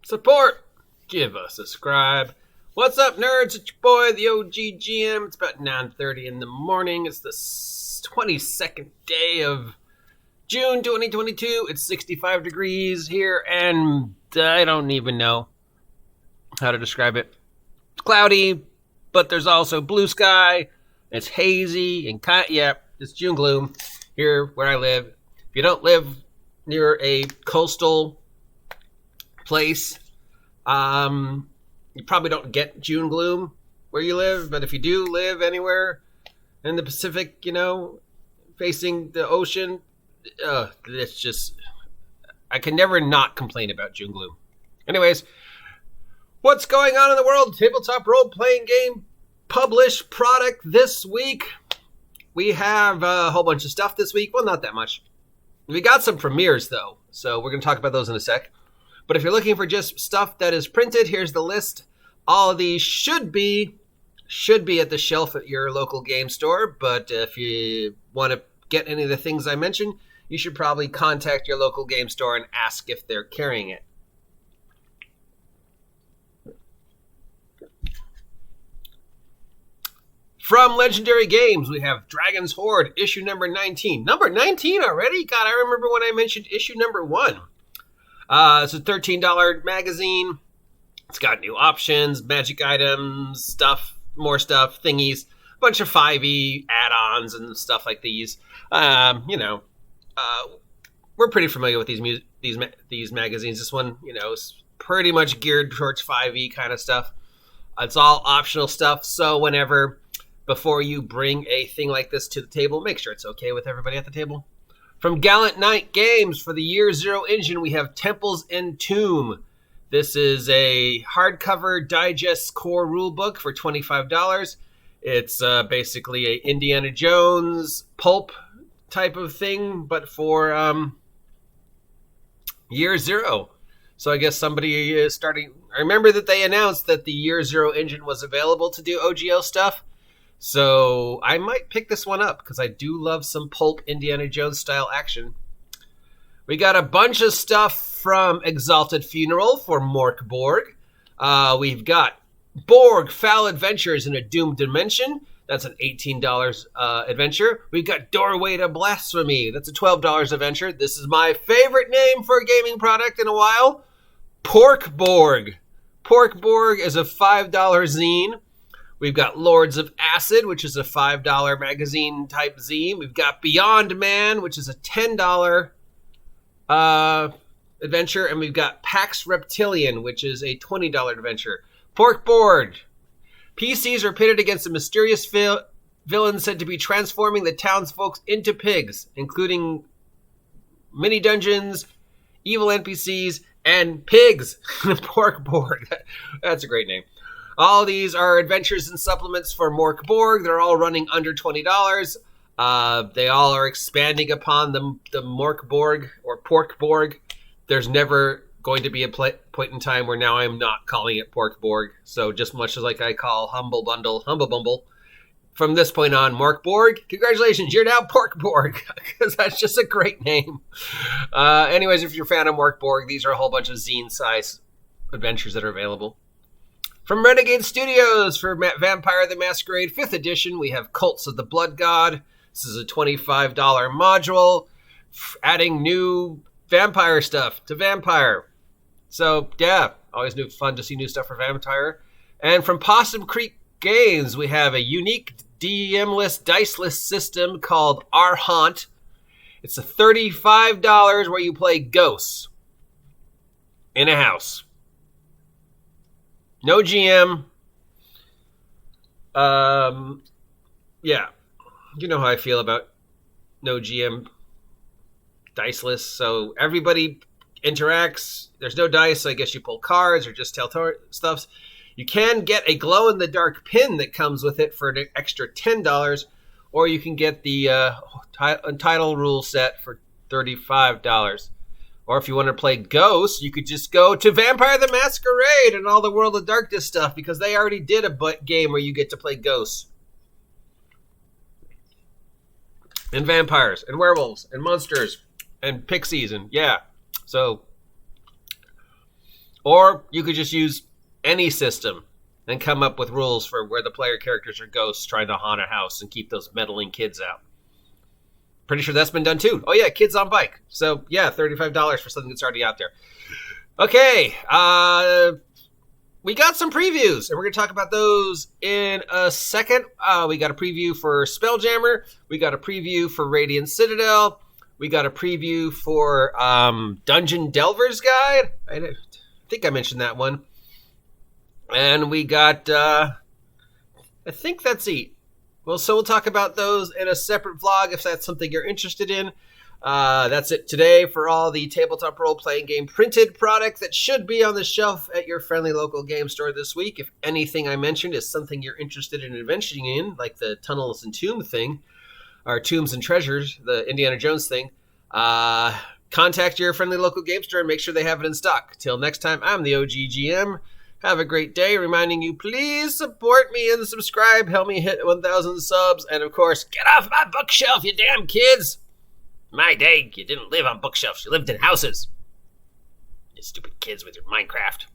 support, give us a subscribe. What's up, nerds? It's your boy, the OG GM. It's about 9:30 in the morning. It's the 22nd day of June 2022. It's 65 degrees here, and I don't even know how to describe it. It's cloudy, but there's also blue sky. It's hazy, and it's June gloom here where I live. If you don't live near a coastal place, you probably don't get June gloom where you live, but if you do live anywhere in the Pacific, facing the ocean, it's just, I can never not complain about June gloom. Anyways, what's going on in the world? Tabletop role-playing game published product this week. We have a whole bunch of stuff this week. Well, not that much. We got some premieres, though, so we're going to talk about those in a sec. But if you're looking for just stuff that is printed, here's the list. All of these should be at the shelf at your local game store. But if you want to get any of the things I mentioned, you should probably contact your local game store and ask if they're carrying it. From Legendary Games, we have Dragon's Horde, issue number 19. Number 19 already? God, I remember when I mentioned issue number 1. It's a $13 magazine. It's got new options, magic items, stuff, more stuff, thingies, a bunch of 5e add-ons and stuff like these. We're pretty familiar with these magazines. This one, is pretty much geared towards 5e kind of stuff. It's all optional stuff, so before you bring a thing like this to the table, make sure it's okay with everybody at the table. From Gallant Knight Games, for the Year Zero engine, we have Temples Entomb. This is a hardcover digest core rulebook for $25. It's basically a Indiana Jones pulp type of thing, but for Year Zero. So I guess somebody is starting. I remember that they announced that the Year Zero engine was available to do OGL stuff. So I might pick this one up because I do love some pulp Indiana Jones style action. We got a bunch of stuff from Exalted Funeral for Borg. We've got Borg, Foul Adventures in a Doomed Dimension. That's an $18 adventure. We've got Doorway to Blasphemy. That's a $12 adventure. This is my favorite name for a gaming product in a while. Pork Borg. Pork Borg is a $5 zine. We've got Lords of Acid, which is a $5 magazine type zine. We've got Beyond Man, which is a $10 adventure. And we've got Pax Reptilian, which is a $20 adventure. Pork Board. PCs are pitted against a mysterious villain said to be transforming the townsfolk into pigs, including mini dungeons, evil NPCs, and pigs. Pork Board. That's a great name. All these are adventures and supplements for Borg. They're all running under $20. They all are expanding upon the Borg or Pork Borg. There's never going to be a point in time where now I'm not calling it Pork Borg. So just much as like I call Humble Bumble. From this point on, Borg, congratulations, you're now Pork Borg, because that's just a great name. Anyways, if you're a fan of Borg, these are a whole bunch of zine-size adventures that are available. From Renegade Studios for Vampire the Masquerade 5th edition, we have Cults of the Blood God. This is a $25 module, adding new vampire stuff to Vampire. So, yeah, always fun to see new stuff for Vampire. And from Possum Creek Games, we have a unique DM-less, dice-less system called Our Haunt. It's a $35 where you play ghosts in a house. No GM. Yeah. You know how I feel about no GM diceless. So everybody interacts. There's no dice. So I guess you pull cards or just tell stuffs. You can get a glow-in-the-dark pin that comes with it for an extra $10. Or you can get the title rule set for $35. Or if you want to play Ghosts, you could just go to Vampire the Masquerade and all the World of Darkness stuff, because they already did a game where you get to play Ghosts. And vampires, and werewolves, and monsters, and pixies, and yeah. So, Or you could just use any system and come up with rules for where the player characters are ghosts trying to haunt a house and keep those meddling kids out. Pretty sure that's been done too. Oh yeah, Kids on Bike. So yeah, $35 for something that's already out there. Okay, we got some previews, and we're going to talk about those in a second. We got a preview for Spelljammer. We got a preview for Radiant Citadel. We got a preview for Dungeon Delver's Guide. I think I mentioned that one. And we got, I think that's it. Well, so we'll talk about those in a separate vlog if that's something you're interested in. That's it today for all the tabletop role-playing game printed product that should be on the shelf at your friendly local game store this week. If anything I mentioned is something you're interested in investing in, like the Tunnels and Tomb thing, or Tombs and Treasures, the Indiana Jones thing, contact your friendly local game store and make sure they have it in stock. Till next time, I'm the OGGM. Have a great day, reminding you, please support me and subscribe. Help me hit 1,000 subs. And, of course, get off my bookshelf, you damn kids. My day, you didn't live on bookshelves. You lived in houses. You stupid kids with your Minecraft.